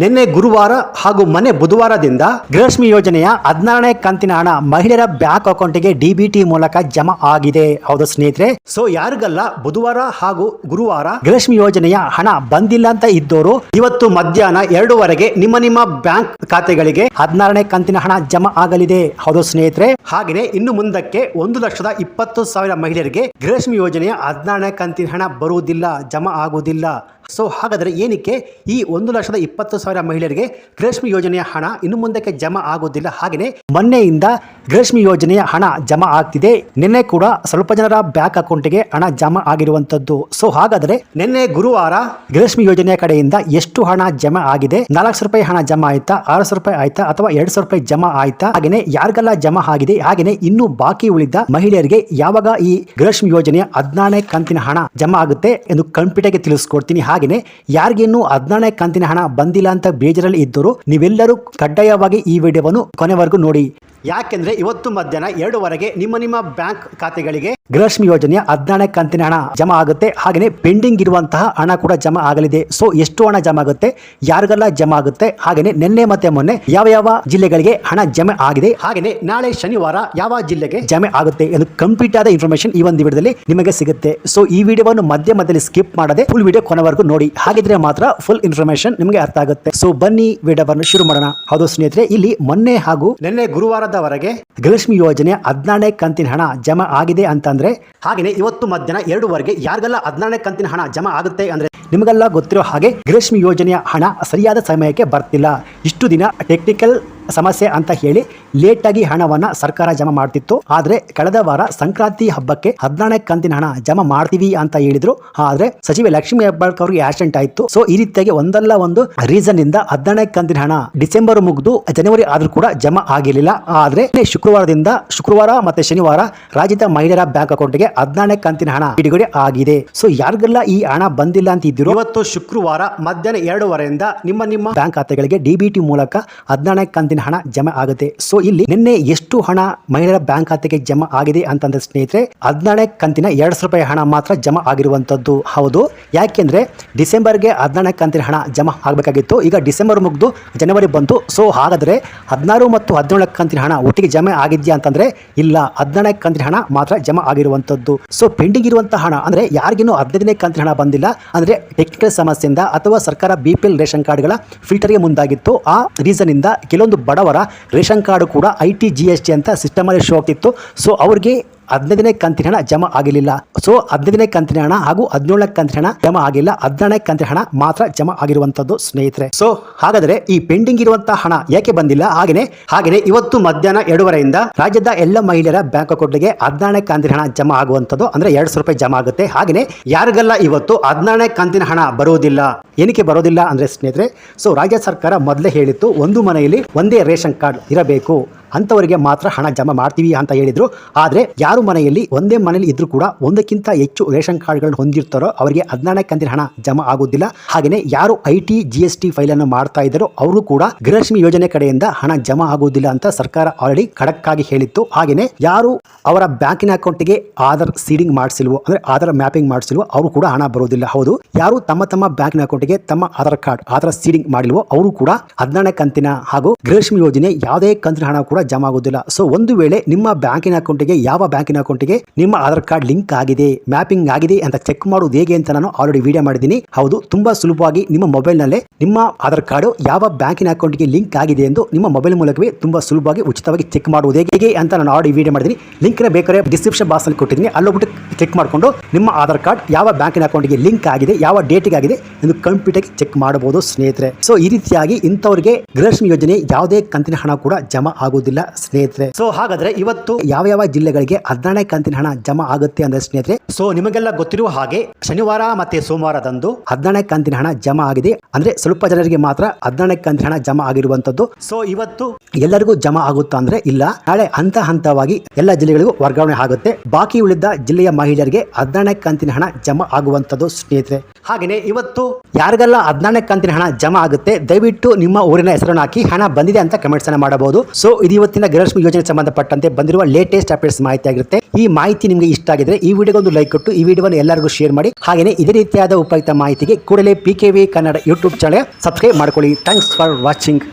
ನಿನ್ನೆ ಗುರುವಾರ ಹಾಗೂ ಮೊನ್ನೆ ಬುಧವಾರದಿಂದ ಗೃಹಲಕ್ಷ್ಮಿ ಯೋಜನೆಯ 16ನೇ ಕಂತಿನ ಹಣ ಮಹಿಳೆಯರ ಬ್ಯಾಂಕ್ ಅಕೌಂಟ್ಗೆ ಡಿಬಿಟಿ ಮೂಲಕ ಜಮಾ ಆಗಿದೆ. ಹೌದು ಸ್ನೇಹಿತರೆ, ಸೊ ಯಾರಿಗೆಲ್ಲ ಬುಧವಾರ ಹಾಗೂ ಗುರುವಾರ ಗೃಹಲಕ್ಷ್ಮಿ ಯೋಜನೆಯ ಹಣ ಬಂದಿಲ್ಲ ಅಂತ ಇದ್ದವರು ಇವತ್ತು ಮಧ್ಯಾಹ್ನ 2:00 ನಿಮ್ಮ ಬ್ಯಾಂಕ್ ಖಾತೆಗಳಿಗೆ 16ನೇ ಕಂತಿನ ಹಣ ಜಮಾ ಆಗಲಿದೆ. ಹೌದು ಸ್ನೇಹಿತರೆ, ಹಾಗೆಯೇ ಇನ್ನು ಮುಂದಕ್ಕೆ 1,20,000 ಮಹಿಳೆಯರಿಗೆ ಗೃಹಲಕ್ಷ್ಮಿ ಯೋಜನೆಯ 16ನೇ ಕಂತಿನ ಹಣ ಬರುವುದಿಲ್ಲ, ಜಮಾ ಆಗುವುದಿಲ್ಲ. ಸೊ ಹಾಗಾದರೆ ಏನಕ್ಕೆ ಈ 1,20,000 ಮಹಿಳೆಯರಿಗೆ ಗೃಹಲಕ್ಷ್ಮಿ ಯೋಜನೆಯ ಹಣ ಇನ್ನು ಮುಂದಕ್ಕೆ ಜಮಾ ಆಗುವುದಿಲ್ಲ? ಹಾಗೆಯೇ ಮೊನ್ನೆಯಿಂದ ಗೃಹಲಕ್ಷ್ಮಿ ಯೋಜನೆಯ ಹಣ ಜಮಾ ಆಗ್ತಿದೆ. ನಿನ್ನೆ ಕೂಡ ಸ್ವಲ್ಪ ಜನರ ಬ್ಯಾಂಕ್ ಅಕೌಂಟ್ಗೆ ಹಣ ಜಮಾ ಆಗಿರುವಂತದ್ದು. ಸೊ ಹಾಗಾದರೆ ನಿನ್ನೆ ಗುರುವಾರ ಗೃಹಲಕ್ಷ್ಮಿ ಯೋಜನೆಯ ಕಡೆಯಿಂದ ಎಷ್ಟು ಹಣ ಜಮಾ ಆಗಿದೆ? 400 ರೂಪಾಯಿ ಹಣ ಜಮಾ ಆಯ್ತಾ, 600 ರೂಪಾಯಿ ಆಯ್ತಾ, ಅಥವಾ 200 ರೂಪಾಯಿ ಜಮಾ ಆಯ್ತಾ? ಹಾಗೆಯೇ ಯಾರಿಗೆಲ್ಲ ಜಮಾ ಆಗಿದೆ, ಹಾಗೆಯೇ ಇನ್ನು ಬಾಕಿ ಉಳಿದ ಮಹಿಳೆಯರಿಗೆ ಯಾವಾಗ ಈ ಗೃಹಲಕ್ಷ್ಮಿ ಯೋಜನೆಯ 16ನೇ ಕಂತಿನ ಹಣ ಜಮಾ ಆಗುತ್ತೆ ಎಂದು ಕಂಪ್ಯೂಟರ್ಗೆ ತಿಳಿಸ್ಕೊಡ್ತೀನಿ. ಹಾಗೆಯೇ ಯಾರಿಗಿನ್ನೂ 16ನೇ ಕಂತಿನ ಹಣ ಬಂದಿಲ್ಲ ಅಂತ ಬೇಜಾರಲ್ಲಿ ಇದ್ದರು ನೀವೆಲ್ಲರೂ ಕಡ್ಡಾಯವಾಗಿ ಈ ವಿಡಿಯೋವನ್ನು ಕೊನೆವರೆಗೂ ನೋಡಿ. ಯಾಕೆಂದ್ರೆ ಇವತ್ತು ಮಧ್ಯಾಹ್ನ 2:00 ನಿಮ್ಮ ಬ್ಯಾಂಕ್ ಖಾತೆಗಳಿಗೆ ಗೃಹಲಕ್ಷ್ಮಿ ಯೋಜನೆಯ 16ನೇ ಕಂತಿನ ಹಣ ಜಮಾ ಆಗುತ್ತೆ. ಹಾಗೆಯೇ ಪೆಂಡಿಂಗ್ ಇರುವಂತಹ ಹಣ ಕೂಡ ಜಮಾ ಆಗಲಿದೆ. ಸೊ ಎಷ್ಟು ಹಣ ಜಮಾ ಆಗುತ್ತೆ, ಯಾರಿಗೆಲ್ಲ ಜಮಾ ಆಗುತ್ತೆ, ಹಾಗೆಯೇ ನಿನ್ನೆ ಮತ್ತೆ ಮೊನ್ನೆ ಯಾವ ಜಿಲ್ಲೆಗಳಿಗೆ ಹಣ ಜಮಾ ಆಗಿದೆ, ಹಾಗೆಯೇ ನಾಳೆ ಶನಿವಾರ ಯಾವ ಜಿಲ್ಲೆಗೆ ಜಮಾ ಆಗುತ್ತೆ ಎಂದು ಕಂಪ್ಲೀಟ್ ಆದ ಇನ್ಫಾರ್ಮೇಶನ್ ಈ ಒಂದು ವಿಡಿಯೋದಲ್ಲಿ ನಿಮಗೆ ಸಿಗುತ್ತೆ. ಸೊ ಈ ವಿಡಿಯೋವನ್ನು ಮಧ್ಯದಲ್ಲಿ ಸ್ಕಿಪ್ ಮಾಡದೆ ಫುಲ್ ವಿಡಿಯೋ ಕೊನೆವರೆಗೂ ನೋಡಿ. ಹಾಗಿದ್ರೆ ಮಾತ್ರ ಫುಲ್ ಇನ್ಫಾರ್ಮೇಶನ್ ನಿಮಗೆ ಅರ್ಥ ಆಗುತ್ತೆ. ಸೊ ಬನ್ನಿ ವಿಡಿಯೋವನ್ನು ಶುರು ಮಾಡೋಣ. ಹೌದು ಸ್ನೇಹಿತರೆ, ಇಲ್ಲಿ ಮೊನ್ನೆ ಹಾಗೂ ನಿನ್ನೆ ಗುರುವಾರದವರೆಗೆ ಗೃಹಲಕ್ಷ್ಮಿ ಯೋಜನೆ 16ನೇ ಕಂತಿನ ಹಣ ಜಮಾ ಆಗಿದೆ ಅಂತಂದ್ರೆ, ಹಾಗೆಯೇ ಇವತ್ತು ಮಧ್ಯಾಹ್ನ 2:00 ಯಾರಿಗೆಲ್ಲ 16ನೇ ಕಂತಿನ ಹಣ ಜಮಾ ಆಗುತ್ತೆ ಅಂದ್ರೆ ನಿಮಗೆಲ್ಲ ಗೊತ್ತಿರೋ ಹಾಗೆ ಗೃಹಲಕ್ಷ್ಮಿ ಯೋಜನೆಯ ಹಣ ಸರಿಯಾದ ಸಮಯಕ್ಕೆ ಬರ್ತಿಲ್ಲ. ಇಷ್ಟು ದಿನ ಟೆಕ್ನಿಕಲ್ ಸಮಸ್ಯೆ ಅಂತ ಹೇಳಿ ಲೇಟ್ ಆಗಿ ಹಣವನ್ನ ಸರ್ಕಾರ ಜಮಾ ಮಾಡ್ತಿತ್ತು. ಆದ್ರೆ ಕಳೆದ ವಾರ ಸಂಕ್ರಾಂತಿ ಹಬ್ಬಕ್ಕೆ 16ನೇ ಕಂತಿನ ಹಣ ಜಮಾ ಮಾಡ್ತೀವಿ ಅಂತ ಹೇಳಿದ್ರು. ಆದ್ರೆ ಸಚಿವೆ ಲಕ್ಷ್ಮೀ ಹೆಬ್ಬಾಳ್ಕರ್ ಅವರಿಗೆ ಆಕ್ಸಿಡೆಂಟ್ ಆಯ್ತು. ಸೊ ಈ ರೀತಿಯಾಗಿ ಒಂದಲ್ಲ ಒಂದು ರೀಸನ್ ಇಂದ 16ನೇ ಕಂತಿನ ಹಣ ಡಿಸೆಂಬರ್ ಮುಗಿದು ಜನವರಿ ಆದ್ರೂ ಕೂಡ ಜಮಾ ಆಗಿರಲಿಲ್ಲ. ಆದ್ರೆ ಶುಕ್ರವಾರ ಮತ್ತೆ ಶನಿವಾರ ರಾಜ್ಯದ ಮಹಿಳೆಯರ ಬ್ಯಾಂಕ್ ಅಕೌಂಟ್ಗೆ 16ನೇ ಕಂತಿನ ಹಣ ಬಿಡುಗಡೆ ಆಗಿದೆ. ಸೊ ಯಾರಿಗೆಲ್ಲ ಈ ಹಣ ಬಂದಿಲ್ಲ ಅಂತ ಇದ್ರು, ಇವತ್ತು ಶುಕ್ರವಾರ ಮಧ್ಯಾಹ್ನ 2:00 ನಿಮ್ಮ ಬ್ಯಾಂಕ್ ಖಾತೆಗಳಿಗೆ ಡಿಬಿಟಿ ಮೂಲಕ 16ನೇ ಕಂತಿನ ಹಣ ಜಮಾ ಆಗುತ್ತೆ. ಸೊ ಇಲ್ಲಿ ನಿನ್ನೆ ಎಷ್ಟು ಹಣ ಮಹಿಳೆಯರ ಬ್ಯಾಂಕ್ ಖಾತೆಗೆ ಜಮಾ ಆಗಿದೆ ಅಂತಂದ್ರೆ ಸ್ನೇಹಿತರೆ, 16ನೇ ಕಂತಿನ 200 ರೂಪಾಯಿ ಹಣ ಮಾತ್ರ ಜಮಾ ಆಗಿರುವಂತದ್ದು. ಹೌದು, ಯಾಕೆಂದ್ರೆ ಡಿಸೆಂಬರ್ಗೆ 16ನೇ ಕಂತಿನ ಹಣ ಜಮಾ ಆಗಬೇಕಾಗಿತ್ತು. ಈಗ ಡಿಸೆಂಬರ್ ಮುಗಿದು ಜನವರಿ ಬಂತು. ಸೊ ಹಾಗಾದ್ರೆ 16 ಮತ್ತು 17ನೇ ಕಂತಿನ ಹಣ ಒಟ್ಟಿಗೆ ಜಮಾ ಆಗಿದ್ಯಾ ಅಂತಂದ್ರೆ ಇಲ್ಲ, 16ನೇ ಕಂತಿನ ಹಣ ಮಾತ್ರ ಜಮಾ ಆಗಿರುವಂತದ್ದು. ಸೊ ಪೆಂಡಿಂಗ್ ಇರುವಂತಹ ಹಣ ಅಂದ್ರೆ ಯಾರಿಗಿನ್ನೂ 15ನೇ ಕಂತಿನ ಹಣ ಬಂದಿಲ್ಲ ಅಂದ್ರೆ ಟೆಕ್ನಿಕಲ್ ಸಮಸ್ಯೆಯಿಂದ ಅಥವಾ ಸರ್ಕಾರ BPL ರೇಷನ್ ಕಾರ್ಡ್ಗಳ ಫಿಲ್ಟರ್ಗೆ ಮುಂದಾಗಿತ್ತು. ಆ ರೀಸನ್ ಇಂದ ಕೆಲವೊಂದು ಬಡವರ ರೇಷನ್ ಕಾರ್ಡ್ ಕೂಡ IT GST ಅಂತ ಸಿಸ್ಟಮ್ ಅಲ್ಲಿ ಶೋ ಆಗ್ತಿತ್ತು. ಸೊ ಅವ್ರಿಗೆ 15ನೇ ಕಂತಿನ ಹಣ ಜಮಾ ಆಗಿರಲಿಲ್ಲ. ಸೊ 15ನೇ ಕಂತಿನ ಹಣ ಹಾಗೂ 17ನೇ ಕಂತಿನ ಹಣ ಜಮಾ ಆಗಿಲ್ಲ, 16ನೇ ಕಂತಿನ ಹಣ ಮಾತ್ರ ಜಮಾ ಆಗಿರುವಂತದ್ದು ಸ್ನೇಹಿತರೆ. ಸೊ ಹಾಗಾದ್ರೆ ಈ ಪೆಂಡಿಂಗ್ ಇರುವಂತಹ ಹಣ ಯಾಕೆ ಬಂದಿಲ್ಲ? ಹಾಗೆಯೇ ಇವತ್ತು ಮಧ್ಯಾಹ್ನ 2:00 ರಾಜ್ಯದ ಎಲ್ಲ ಮಹಿಳೆಯರ ಬ್ಯಾಂಕ್ ಅಕೌಂಟ್ಗೆ 16ನೇ ಕಂತಿನ ಹಣ ಜಮಾ ಆಗುವಂತದ್ದು ಅಂದ್ರೆ 200 ರೂಪಾಯಿ ಜಮಾ ಆಗುತ್ತೆ. ಹಾಗೆಯೇ ಯಾರಿಗೆಲ್ಲ ಇವತ್ತು 16ನೇ ಕಂತಿನ ಹಣ ಬರುವುದಿಲ್ಲ, ಏನಕ್ಕೆ ಬರೋದಿಲ್ಲ ಅಂದ್ರೆ ಸ್ನೇಹಿತರೆ, ಸೊ ರಾಜ್ಯ ಸರ್ಕಾರ ಮೊದಲೇ ಹೇಳಿತ್ತು ಒಂದು ಮನೆಯಲ್ಲಿ ಒಂದೇ ರೇಷನ್ ಕಾರ್ಡ್ ಇರಬೇಕು, ಅಂತವರಿಗೆ ಮಾತ್ರ ಹಣ ಜಮಾ ಮಾಡ್ತೀವಿ ಅಂತ ಹೇಳಿದ್ರು. ಆದ್ರೆ ಯಾರು ಒಂದೇ ಮನೆಯಲ್ಲಿ ಇದ್ರೂ ಕೂಡ ಒಂದಕ್ಕಿಂತ ಹೆಚ್ಚು ರೇಷನ್ ಕಾರ್ಡ್ಗಳನ್ನು ಹೊಂದಿರ್ತಾರೋ ಅವರಿಗೆ 16ನೇ ಕಂತಿನ ಹಣ ಜಮಾ ಆಗುವುದಿಲ್ಲ. ಹಾಗೆಯೇ ಯಾರು IT GST ಫೈಲ್ ಅನ್ನು ಮಾಡ್ತಾ ಇದ್ದಾರೋ ಅವರು ಕೂಡ ಗೃಹಲಕ್ಷ್ಮಿ ಯೋಜನೆ ಕಡೆಯಿಂದ ಹಣ ಜಮಾ ಆಗುವುದಿಲ್ಲ ಅಂತ ಸರ್ಕಾರ ಆಲ್ರೆಡಿ ಖಡಕ್ ಆಗಿ ಹೇಳಿತ್ತು. ಹಾಗೆಯೇ ಯಾರು ಅವರ ಬ್ಯಾಂಕಿನ ಅಕೌಂಟ್ಗೆ ಆಧಾರ್ ಸೀಡಿಂಗ್ ಮಾಡಿಸಿಲ್ವೋ ಅಂದ್ರೆ ಆಧಾರ್ ಮ್ಯಾಪಿಂಗ್ ಮಾಡಿಸಿಲ್ವೋ ಅವರು ಕೂಡ ಹಣ ಬರುವುದಿಲ್ಲ. ಹೌದು, ಯಾರು ತಮ್ಮ ಬ್ಯಾಂಕಿನ ಅಕೌಂಟ್ಗೆ ತಮ್ಮ ಆಧಾರ್ ಸೀಡಿಂಗ್ ಮಾಡಿಲ್ವೋ ಅವರು ಕೂಡ 16ನೇ ಕಂತಿನ ಹಾಗೂ ಗೃಹಲಕ್ಷ್ಮಿ ಯೋಜನೆ ಯಾವುದೇ ಕಂತಿನ ಹಣ ಕೂಡ ಜಮಾ ಆಗುವುದಿಲ್ಲ. ಸೊ ಒಂದು ವೇಳೆ ನಿಮ್ಮ ಬ್ಯಾಂಕಿನ ಅಕೌಂಟ್ಗೆ ಯಾವ ಬ್ಯಾಂಕಿನ ಅಕೌಂಟ್ಗೆ ನಿಮ್ಮ ಆಧಾರ್ ಕಾರ್ಡ್ ಲಿಂಕ್ ಆಗಿದೆ, ಮ್ಯಾಪಿಂಗ್ ಆಗಿದೆ ಅಂತ ಚೆಕ್ ಮಾಡುವುದು ಹೇಗೆ ಅಂತ ನಾನು ಆಲ್ರೆಡಿ ವಿಡಿಯೋ ಮಾಡಿದ್ದೀನಿ. ಹೌದು, ತುಂಬಾ ಸುಲಭವಾಗಿ ನಿಮ್ಮ ಮೊಬೈಲ್ ನಲ್ಲೇ ನಿಮ್ಮ ಆಧಾರ್ ಕಾರ್ಡ್ ಯಾವ ಬ್ಯಾಂಕಿನ ಅಕೌಂಟ್ಗೆ ಲಿಂಕ್ ಆಗಿದೆ ಎಂದು ನಿಮ್ಮ ಮೊಬೈಲ್ ಮೂಲಕವೇ ತುಂಬಾ ಸುಲಭವಾಗಿ ಉಚಿತವಾಗಿ ಚೆಕ್ ಮಾಡುವುದು ಹೇಗೆ ಅಂತ ನಾನು ಆಲ್ರೆಡಿ ವಿಡಿಯೋ ಮಾಡಿದ್ದೀನಿ. ಲಿಂಕ್ ಬೇಕಾದ್ರೆ ಡಿಸ್ಕ್ರಿಪ್ಷನ್ ಬಾಕ್ಸ್ ಅಲ್ಲಿ ಕೊಟ್ಟಿದ್ದೀನಿ, ಅಲ್ಲೋಗ್ಬಿಟ್ಟು ಕ್ಲಿಕ್ ಮಾಡಿಕೊಂಡು ನಿಮ್ಮ ಆಧಾರ್ ಕಾರ್ಡ್ ಯಾವ ಬ್ಯಾಂಕಿನ ಅಕೌಂಟ್ಗೆ ಲಿಂಕ್ ಆಗಿದೆ, ಯಾವ ಡೇಟ್ಗೆ ಆಗಿದೆ ಎಂದು ಕಂಪ್ಯೂಟರ್ ಚೆಕ್ ಮಾಡಬಹುದು ಸ್ನೇಹಿತರೆ. ಸೊ ಈ ರೀತಿಯಾಗಿ ಇಂಥವರಿಗೆ ಗೃಹಲಕ್ಷ್ಮಿ ಯೋಜನೆ ಯಾವುದೇ ಕಂತಿನ ಹಣ ಕೂಡ ಜಮಾ ಆಗುವುದಿಲ್ಲ ಸ್ನೇಹಿತರೆ. ಸೊ ಹಾಗಾದ್ರೆ ಇವತ್ತು ಯಾವ ಜಿಲ್ಲೆಗಳಿಗೆ 16ನೇ ಕಂತಿನ ಹಣ ಜಮಾ ಆಗುತ್ತೆ ಅಂದ್ರೆ ಸ್ನೇಹಿತರೆ, ಸೊ ನಿಮಗೆಲ್ಲ ಗೊತ್ತಿರುವ ಹಾಗೆ ಶನಿವಾರ ಮತ್ತೆ ಸೋಮವಾರದಂದು 16ನೇ ಕಂತಿನ ಹಣ ಜಮಾ ಆಗಿದೆ. ಅಂದ್ರೆ ಸ್ವಲ್ಪ ಜನರಿಗೆ ಮಾತ್ರ 16ನೇ ಕಂತಿನ ಹಣ ಜಮಾ ಆಗಿರುವಂತದ್ದು. ಸೊ ಇವತ್ತು ಎಲ್ಲರಿಗೂ ಜಮಾ ಆಗುತ್ತಾ ಅಂದ್ರೆ ಇಲ್ಲ, ನಾಳೆ ಹಂತವಾಗಿ ಎಲ್ಲ ಜಿಲ್ಲೆಗಳಿಗೂ ವರ್ಗಾವಣೆ ಆಗುತ್ತೆ. ಬಾಕಿ ಉಳಿದ ಜಿಲ್ಲೆಯ ಮಹಿಳೆಯರಿಗೆ 16ನೇ ಕಂತಿನ ಹಣ ಜಮಾ ಆಗುವಂತದ್ದು ಸ್ನೇಹಿತರೆ. ಹಾಗೆಯೇ ಇವತ್ತು ಯಾರಿಗೆಲ್ಲ 14ನೇ ಕಂತಿನ ಹಣ ಜಮಾ ಆಗುತ್ತೆ ದಯವಿಟ್ಟು ನಿಮ್ಮ ಊರಿನ ಹೆಸರನ್ನು ಹಾಕಿ ಹಣ ಬಂದಿದೆ ಅಂತ ಕಮೆಂಟ್ಸ್ ಅನ್ನು ಮಾಡಬಹುದು. ಸೊ ಇದು ಇವತ್ತಿನ ಗೃಹಲಕ್ಷ್ಮಿ ಯೋಜನೆ ಸಂಬಂಧಪಟ್ಟಂತೆ ಬಂದಿರುವ ಲೇಟೆಸ್ಟ್ ಅಪ್ಡೇಟ್ಸ್ ಮಾಹಿತಿ ಆಗಿರುತ್ತೆ. ಈ ಮಾಹಿತಿ ನಿಮಗೆ ಇಷ್ಟ ಆಗಿದ್ರೆ ಈ ವಿಡಿಯೋಗೆ ಒಂದು ಲೈಕ್ ಕೊಟ್ಟು ಈ ವಿಡಿಯೋವನ್ನು ಎಲ್ಲರಿಗೂ ಶೇರ್ ಮಾಡಿ. ಹಾಗೆಯೇ ಇದೇ ರೀತಿಯಾದ ಉಪಯುಕ್ತ ಮಾಹಿತಿಗೆ ಕೂಡಲೇ PKV Kannada YouTube channel subscribe ಮಾಡ್ಕೊಳ್ಳಿ. Thanks for watching.